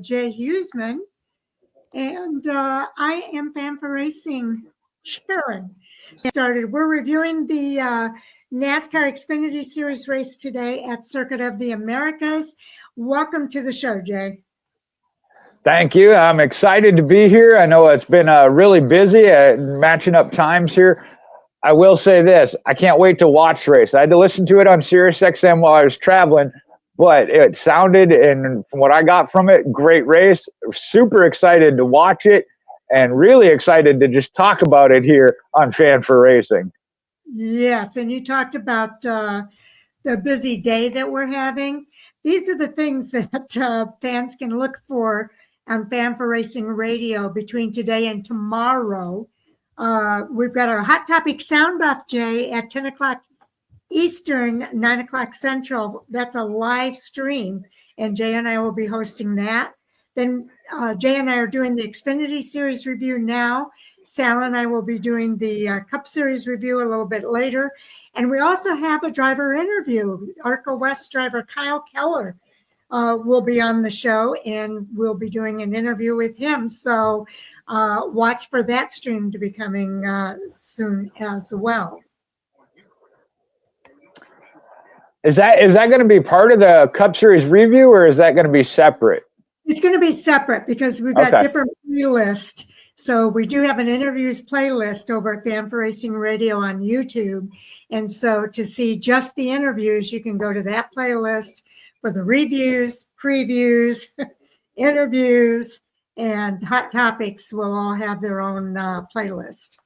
Jay Huseman, and I am Fan for Racing Sharon. We're reviewing the NASCAR Xfinity Series race today at Circuit of the Americas. Welcome to the show, Jay. Thank you. I'm excited to be here. I know it's been really busy matching up times here. I will say this, I can't wait to watch the race. I had to listen to it on Sirius XM while I was traveling, but it sounded, and from what I got from it, great race. Super excited to watch it and really excited to just talk about it here on Fan for Racing. Yes, and you talked about the busy day that we're having. These are the things that fans can look for on Fan for Racing Radio between today and tomorrow. We've got our Hot Topic Sound Off, Jay, at 10 o'clock Eastern, 9 o'clock Central. That's a live stream, and Jay and I will be hosting that. Then Jay and I are doing the Xfinity Series review now. Sal and I will be doing the Cup Series review a little bit later. And we also have a driver interview. ARCA West driver Kyle Keller will be on the show, and we'll be doing an interview with him. So watch for that stream to be coming soon as well. Is that going to be part of the Cup Series review, or is that going to be separate? It's going to be separate because we've got different playlists. So we do have an interviews playlist over at Fan for Racing Radio on YouTube. And so to see just the interviews, you can go to that playlist for the reviews, previews, interviews, and Hot Topics will all have their own playlist.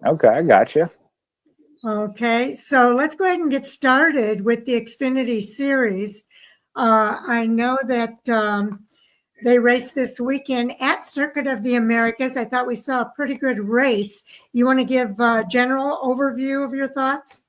Okay, I gotcha. Okay, so let's go ahead and get started with the Xfinity Series. I know that they raced this weekend at Circuit of the Americas. I thought we saw a pretty good race. You want to give a general overview of your thoughts?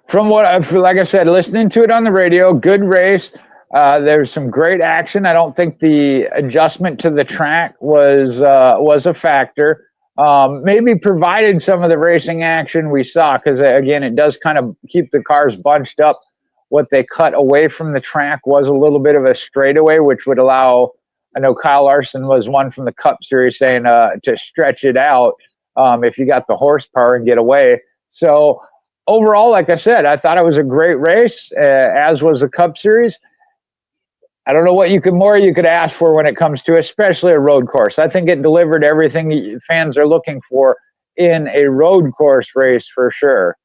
From what like I said, listening to it on the radio, good race. There's some great action. I don't think the adjustment to the track was a factor. Maybe provided some of the racing action we saw, because again, it does kind of keep the cars bunched up. What they cut away from the track was a little bit of a straightaway, which would allow, I know Kyle Larson was one from the Cup Series saying to stretch it out if you got the horsepower and get away. So overall, like I said, I thought it was a great race, as was the Cup Series. I don't know what you could ask for when it comes to especially a road course. I think it delivered everything fans are looking for in a road course race for sure.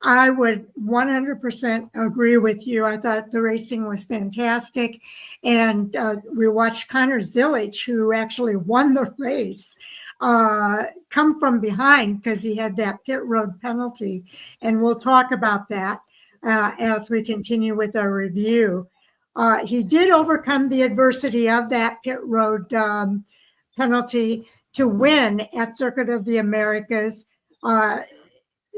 I would 100% agree with you. I thought the racing was fantastic. And we watched Connor Zilisch, who actually won the race, come from behind because he had that pit road penalty. And we'll talk about that as we continue with our review. He did overcome the adversity of that pit road penalty to win at Circuit of the Americas.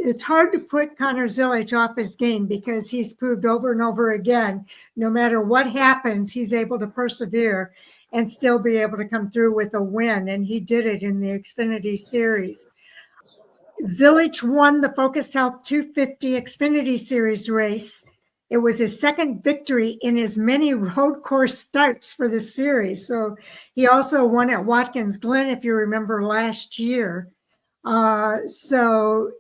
It's hard to put Connor Zilisch off his game because he's proved over and over again, no matter what happens, he's able to persevere and still be able to come through with a win. And he did it in the Xfinity Series. Zilisch won the Focused Health 250 Xfinity Series race. It was his second victory in as many road course starts for the series. So he also won at Watkins Glen, if you remember, last year. So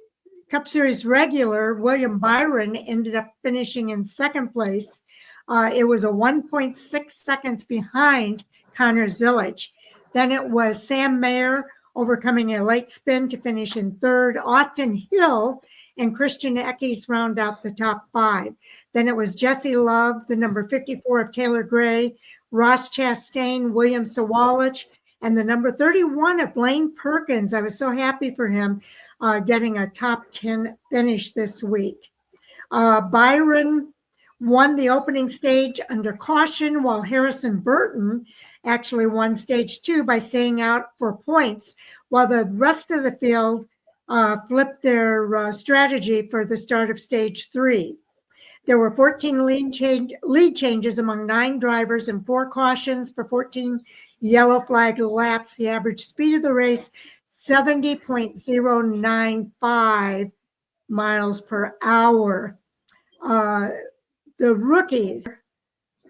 Cup Series regular William Byron ended up finishing in second place. It was a 1.6 seconds behind Connor Zilisch. Then it was Sam Mayer overcoming a late spin to finish in third. Austin Hill and Christian Eckes round out the top five. Then it was Jesse Love, the number 54 of Taylor Gray, Ross Chastain, William Sawalich, and the number 31 of Blaine Perkins. I was so happy for him getting a top 10 finish this week. Byron won the opening stage under caution, while Harrison Burton actually won stage 2 by staying out for points, while the rest of the field flipped their strategy for the start of stage 3. There were 14 lead changes among 9 drivers and 4 cautions for 14 yellow flag laps. The average speed of the race, 70.095 miles per hour. The rookies,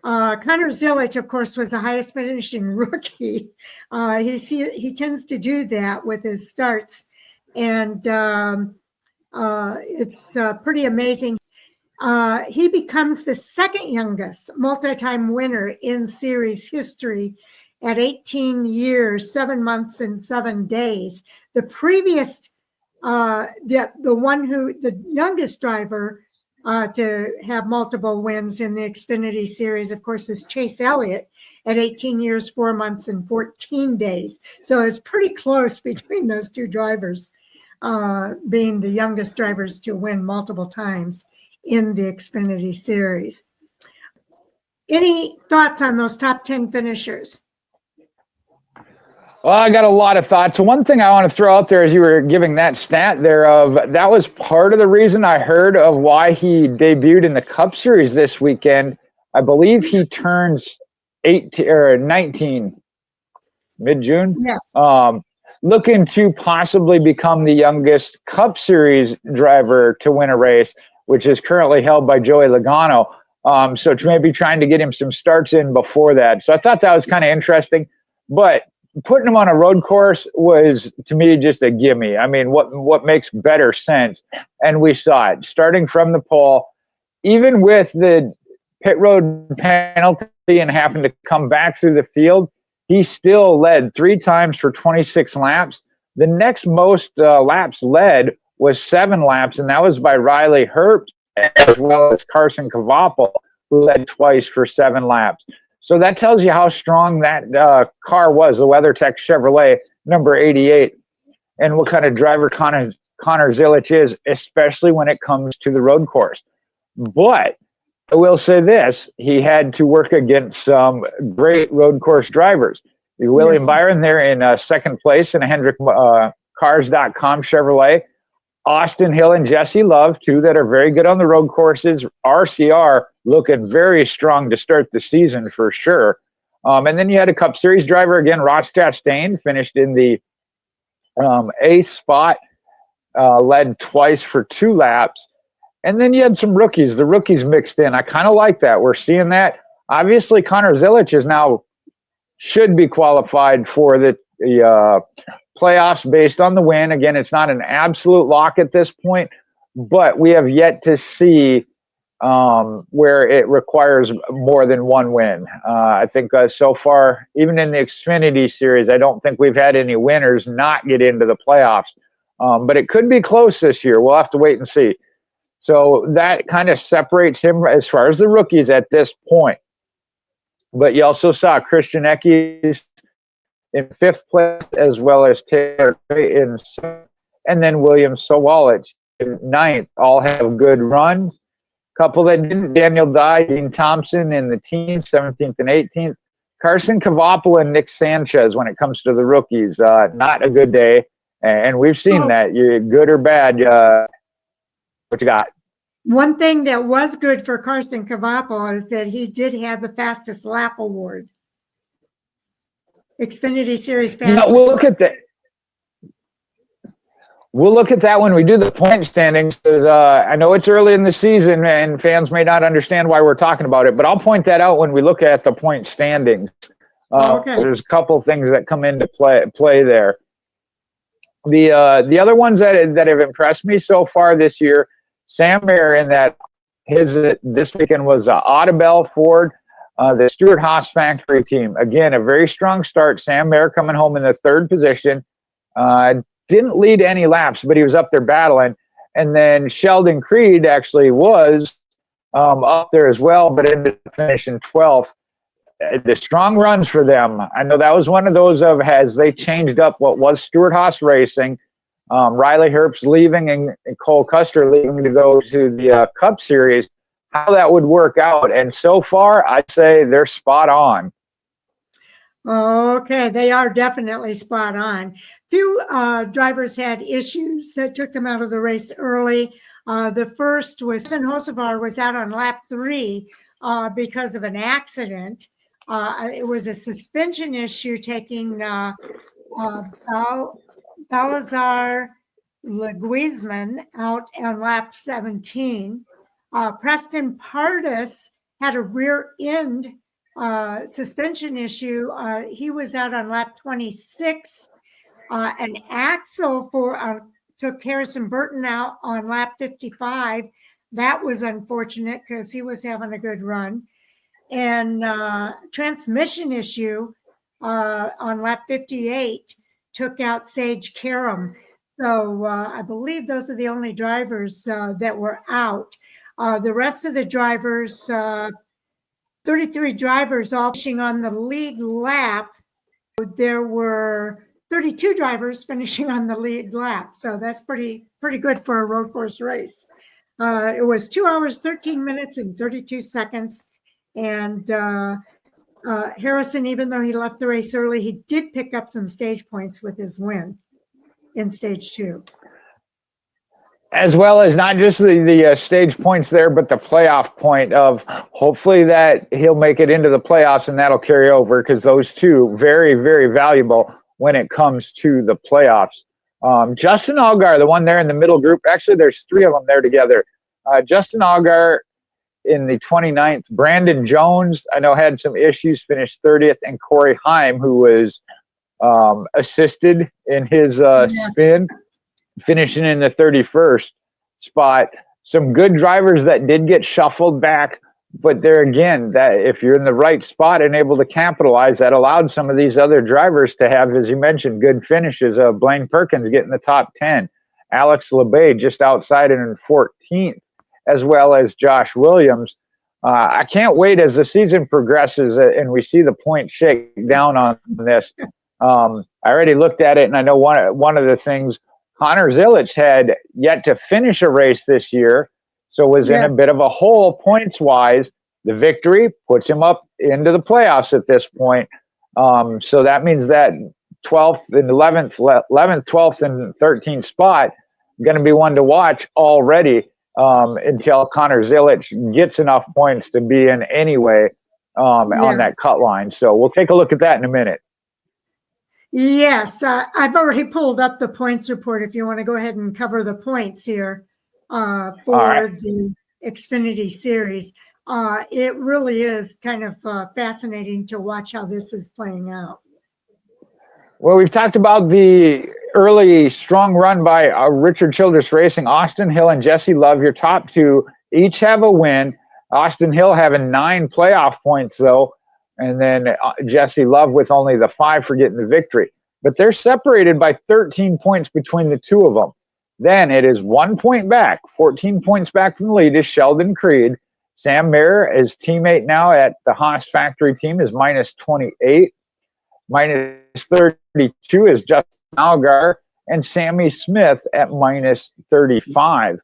Connor Zilic, of course, was the highest finishing rookie. He tends to do that with his starts, and it's pretty amazing. He becomes the second youngest multi-time winner in series history at 18 years, 7 months, and 7 days. The previous, the youngest driver to have multiple wins in the Xfinity series, of course, is Chase Elliott at 18 years, 4 months, and 14 days. So it's pretty close between those two drivers, being the youngest drivers to win multiple times in the Xfinity series. Any thoughts on those top 10 finishers? Well, I got a lot of thoughts. So one thing I want to throw out there as you were giving that stat there of that was part of the reason I heard of why he debuted in the Cup Series this weekend. I believe he turns 18 or 19 mid-June. Yes. Looking to possibly become the youngest Cup Series driver to win a race, which is currently held by Joey Logano. So to maybe trying to get him some starts in before that. So I thought that was kind of interesting. But putting him on a road course was, to me, just a gimme. I mean, what makes better sense? And we saw it starting from the pole, even with the pit road penalty and having to come back through the field. He still led 3 times for 26 laps. The next most laps led was 7 laps, and that was by Riley Herbst, as well as Carson Kvapil, who led twice for 7 laps. So that tells you how strong that car was, the WeatherTech Chevrolet number 88, and what kind of driver Connor Zilic is, especially when it comes to the road course. But I will say this, he had to work against some great road course drivers. William Byron there in second place in a Hendrick Cars.com Chevrolet. Austin Hill and Jesse Love, 2 that are very good on the road courses. RCR looking very strong to start the season for sure. And then you had a Cup Series driver again, Ross Chastain, finished in the 8th spot, led twice for 2 laps. And then you had some rookies. The rookies mixed in. I kind of like that. We're seeing that. Obviously, Connor Zilic is now should be qualified for the playoffs based on the win. Again, it's not an absolute lock at this point, but we have yet to see where it requires more than 1 win. I think so far, even in the Xfinity series, I don't think we've had any winners not get into the playoffs. But it could be close this year. We'll have to wait and see. So that kind of separates him as far as the rookies at this point. But you also saw Christian Eckes in 5th place, as well as Taylor in 7th, and then William Sawalich in 9th. All have good runs. Couple that didn't, Daniel Dye, Dean Thompson in the teens, 17th and 18th. Carson Kvapil and Nick Sanchez when it comes to the rookies. Not a good day. And we've seen that. You're good or bad. What you got? One thing that was good for Carson Kvapil is that he did have the fastest lap award. Xfinity Series fastest. We'll look at that. We'll look at that when we do the point standings, because I know it's early in the season and fans may not understand why we're talking about it, but I'll point that out when we look at the point standings. Okay. There's a couple things that come into play there. The other ones that have impressed me so far this year, Sam Mayer in that this weekend was Audubell Ford, the Stewart-Haas factory team. Again, a very strong start. Sam Mayer coming home in the 3rd position. Didn't lead any laps, but he was up there battling. And then Sheldon Creed actually was up there as well, but ended up finishing 12th. The strong runs for them. I know that was one of those of as they changed up what was Stewart-Haas Racing. Riley Herbst leaving and Cole Custer leaving to go to the Cup Series, how that would work out. And so far, I'd say they're spot on. Okay, they are definitely spot on. Few drivers had issues that took them out of the race early. The first was Hocevar was out on lap 3 because of an accident. It was a suspension issue taking Balazar Leguizman out on lap 17. Preston Pardus had a rear end suspension issue. He was out on lap 26. An axle took Harrison Burton out on lap 55. That was unfortunate because he was having a good run. And transmission issue on lap 58 took out Sage Karam. So I believe those are the only drivers that were out. The rest of the drivers, 33 drivers all finishing on the lead lap. There were 32 drivers finishing on the lead lap. So that's pretty good for a road course race. It was 2 hours, 13 minutes and 32 seconds. And Harrison, even though he left the race early, he did pick up some stage points with his win in stage 2. As well as not just the stage points there, but the playoff point of hopefully that he'll make it into the playoffs and that'll carry over, because those two very, very valuable when it comes to the playoffs. Justin Allgaier, the one there in the middle group, actually there's 3 of them there together. Justin Allgaier in the 29th. Brandon Jones, I know, had some issues, finished 30th, and Corey Heim, who was assisted in his spin, finishing in the 31st spot. Some good drivers that did get shuffled back, but there again, that if you're in the right spot and able to capitalize, that allowed some of these other drivers to have, as you mentioned, good finishes. Blaine Perkins getting the top 10, Alex LeBay just outside in 14th, as well as Josh Williams. I can't wait as the season progresses and we see the points shake down on this. I already looked at it, and I know one of the things, Connor Zilic had yet to finish a race this year, so was in a bit of a hole points-wise. The victory puts him up into the playoffs at this point. So that means that 12th and 11th, 12th and 13th spot going to be one to watch already until Connor Zilic gets enough points to be in anyway on that cut line. So we'll take a look at that in a minute. Yes, I've already pulled up the points report if you want to go ahead and cover the points here for the Xfinity series. It really is kind of fascinating to watch how this is playing out. Well, we've talked about the early strong run by Richard Childress Racing. Austin Hill and Jesse Love, your top 2, each have a win. Austin Hill having 9 playoff points, though, and then Jesse Love with only the 5 for getting the victory. But they're separated by 13 points between the 2 of them. Then it is 1 point back, 14 points back from the lead is Sheldon Creed. Sam Mayer, his teammate now at the Haas factory team, is minus 28. Minus 32 is Justin Allgaier, and Sammy Smith at minus 35.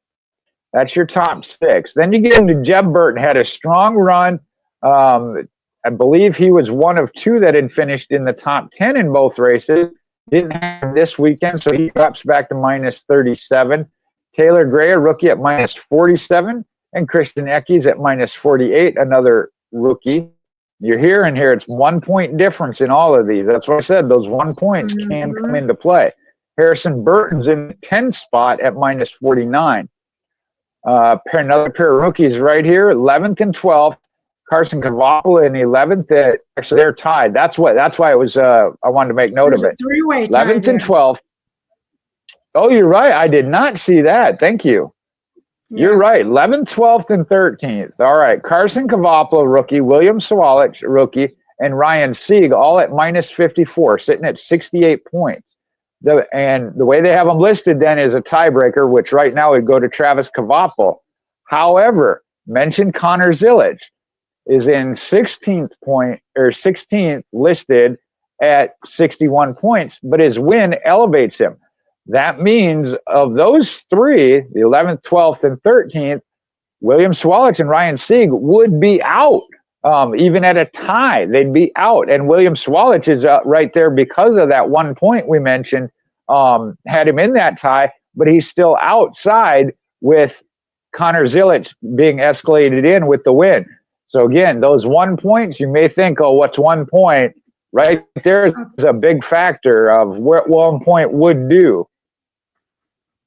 That's your top 6. Then you get into Jeb Burton, had a strong run. I believe he was one of 2 that had finished in the top 10 in both races. Didn't have this weekend, so he drops back to minus 37. Taylor Gray, a rookie, at minus 47, and Christian Eckes at minus 48, another rookie. You're hearing here, it's 1 point difference in all of these. That's what I said, those 1 points can come into play. Harrison Burton's in the 10th spot at minus 49. Another pair of rookies right here, 11th and 12th. Carson Cavapla in 11th. Actually, they're tied. That's why it was. I wanted to make note of it. 11th and 12th. Oh, you're right. I did not see that. Thank you. Yeah. You're right. 11th, 12th, and 13th. All right. Carson Cavapla, rookie. William Sawalich, rookie. And Ryan Sieg, all at minus 54, sitting at 68 points. And the way they have them listed then is a tiebreaker, which right now would go to Travis Cavapla. However, mentioned Connor Zilic is in 16th listed at 61 points, but his win elevates him. That means of those 3, the 11th, 12th, and 13th, William Sawalich and Ryan Sieg would be out. Even at a tie, they'd be out. And William Sawalich is right there because of that 1 point we mentioned, had him in that tie, but he's still outside with Connor Zilic being escalated in with the win. So again, those 1 points, you may think, oh, what's 1 point? Right there is a big factor of what 1 point would do.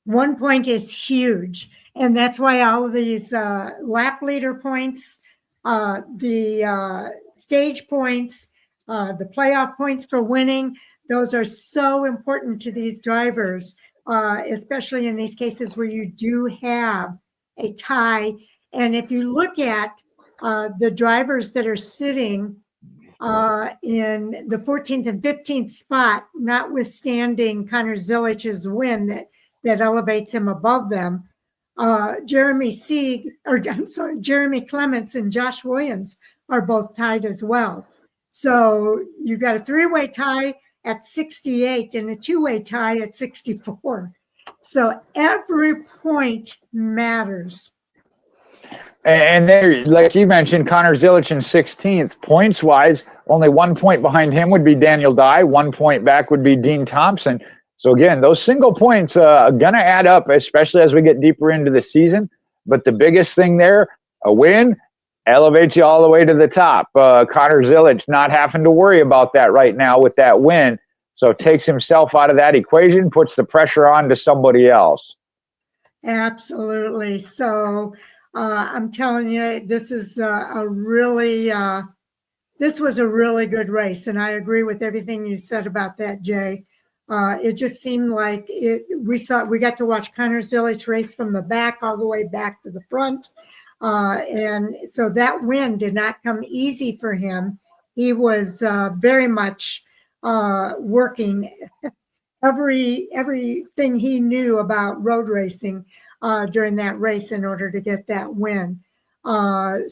1 point is huge. And that's why all of these lap leader points The stage points, the playoff points for winning, those are so important to these drivers, especially in these cases where you do have a tie. And if you look at the drivers that are sitting in the 14th and 15th spot, notwithstanding Connor Zilich's win that elevates him above them, Jeremy Clements and Josh Williams are both tied as well. So you got a three-way tie at 68 and a two-way tie at 64. So every point matters. And there, like you mentioned, Connor Zilich in 16th. Points-wise, only 1 point behind him would be Daniel Dye. 1 point back would be Dean Thompson. So, again, those single points are going to add up, especially as we get deeper into the season. But the biggest thing there, a win, elevates you all the way to the top. Connor Zilich not having to worry about that right now with that win. So takes himself out of that equation, puts the pressure on to somebody else. Absolutely. So I'm telling you, this is this was a really good race. And I agree with everything you said about that, Jay. It just seemed like we got to watch Connor Zilich race from the back all the way back to the front. And so that win did not come easy for him. He was very much working everything he knew about road racing during that race in order to get that win. Connor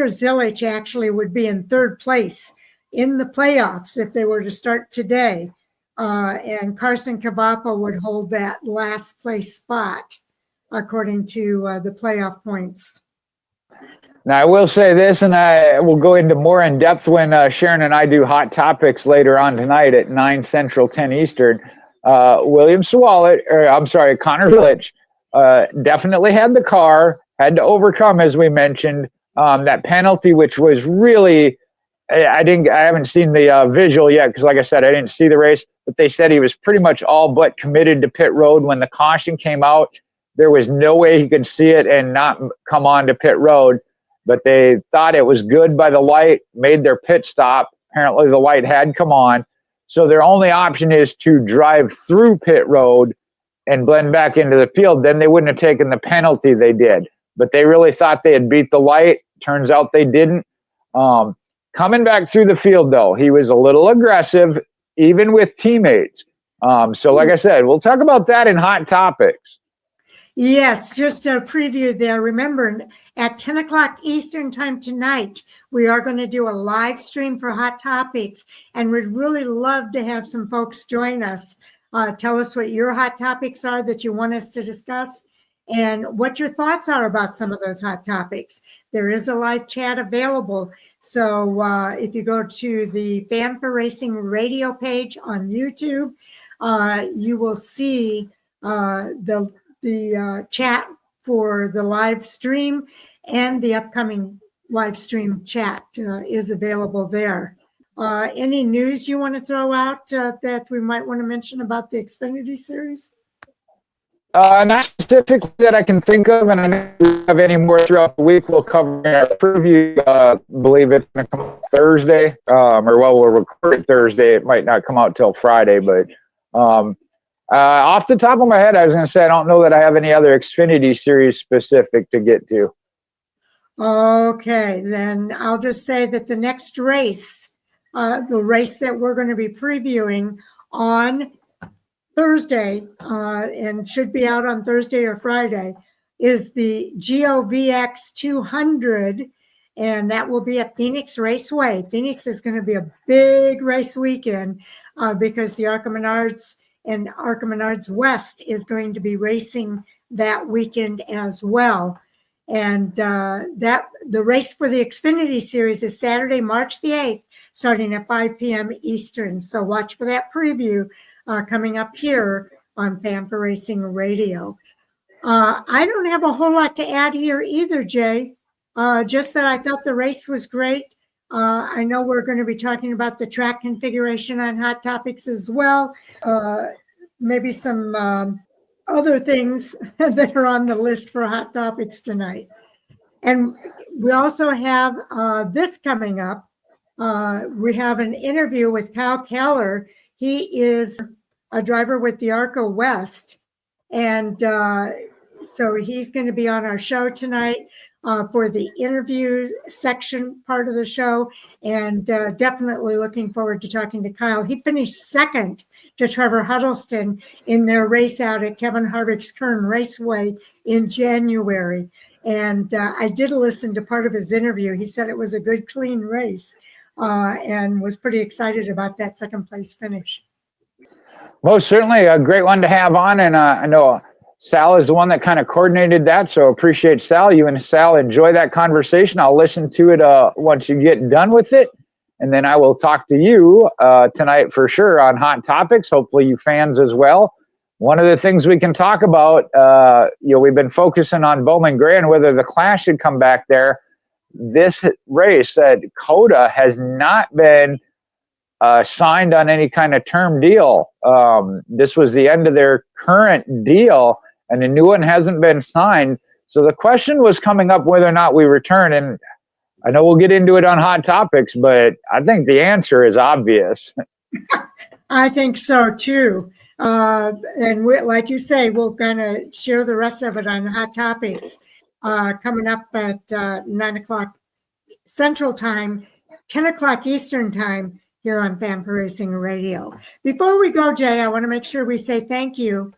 Zilich actually would be in third place in the playoffs if they were to start today. And Carson Cavappa would hold that last place spot according to the playoff points. Now, I will say this, and I will go into more in depth when Sharon and I do Hot Topics later on tonight at 9 Central, 10 Eastern. Connor Zilich definitely had the car, had to overcome, as we mentioned, that penalty, which was really, I haven't seen the visual yet because, like I said, I didn't see the race, but they said he was pretty much all but committed to pit road when the caution came out. There was no way he could see it and not come on to pit road. But they thought it was good by the light, made their pit stop. Apparently the light had come on. So their only option is to drive through pit road and blend back into the field. Then they wouldn't have taken the penalty they did. But they really thought they had beat the light. Turns out they didn't. Coming back through the field, though, he was a little aggressive, even with teammates. So like I said, we'll talk about that in Hot Topics. Yes, just a preview there. Remember, at 10 o'clock Eastern time tonight, we are going to do a live stream for Hot Topics, and we'd really love to have some folks join us. Tell us what your hot topics are that you want us to discuss and what your thoughts are about some of those hot topics. There is a live chat available. So if you go to the Fan for Racing radio page on YouTube, you will see the chat for the live stream, and the upcoming live stream chat is available there. Any news you want to throw out that we might want to mention about the Xfinity series? Not specifically that I can think of, and I don't have any more throughout the week. We'll cover in our preview. Believe it's going to come out Thursday, we'll record it Thursday. It might not come out till Friday, but off the top of my head, I was going to say I don't know that I have any other Xfinity series specific to get to. Okay, then I'll just say that the next race, the race that we're going to be previewing on Thursday, and should be out on Thursday or Friday, is the GOVX 200, and that will be at Phoenix Raceway. Phoenix is going to be a big race weekend because the ARCA Menards and ARCA Menards West is going to be racing that weekend as well. And the race for the Xfinity series is Saturday, March the 8th, starting at 5 p.m. Eastern. So watch for that preview coming up here on Fan for Racing Radio. I don't have a whole lot to add here either, Jay. Just that I thought the race was great. I know we're going to be talking about the track configuration on Hot Topics as well. Maybe some other things that are on the list for Hot Topics tonight. And we also have this coming up. We have an interview with Kyle Keller. He is a driver with the ARCO West. And so he's going to be on our show tonight for the interview section part of the show. And definitely looking forward to talking to Kyle. He finished second to Trevor Huddleston in their race out at Kevin Harvick's Kern Raceway in January. And I did listen to part of his interview. He said it was a good, clean race and was pretty excited about that second place finish. Most certainly a great one to have on. And I know Sal is the one that kind of coordinated that. So appreciate Sal. You and Sal enjoy that conversation. I'll listen to it once you get done with it. And then I will talk to you tonight for sure on Hot Topics. Hopefully you fans as well. One of the things we can talk about, we've been focusing on Bowman Gray and whether the Clash should come back there. This race at COTA has not been signed on any kind of term deal. This was the end of their current deal, and a new one hasn't been signed. So the question was coming up whether or not we return, and I know we'll get into it on Hot Topics, but I think the answer is obvious. I think so too. And like you say, we'll kind of share the rest of it on Hot Topics coming up at 9 o'clock Central Time, 10 o'clock Eastern Time here on Fan Racing Radio. Before we go, Jay, I want to make sure we say thank you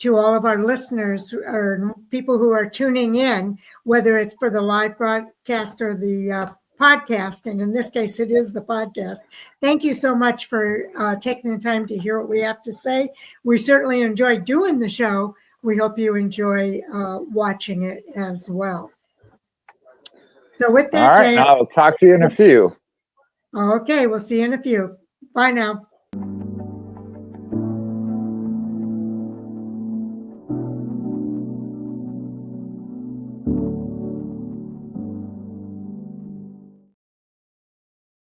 to all of our listeners or people who are tuning in, whether it's for the live broadcast or the podcast. And in this case, it is the podcast. Thank you so much for taking the time to hear what we have to say. We certainly enjoy doing the show. We hope you enjoy watching it as well. So with that, all right, Jay, I'll talk to you in a few. Okay, we'll see you in a few. Bye now.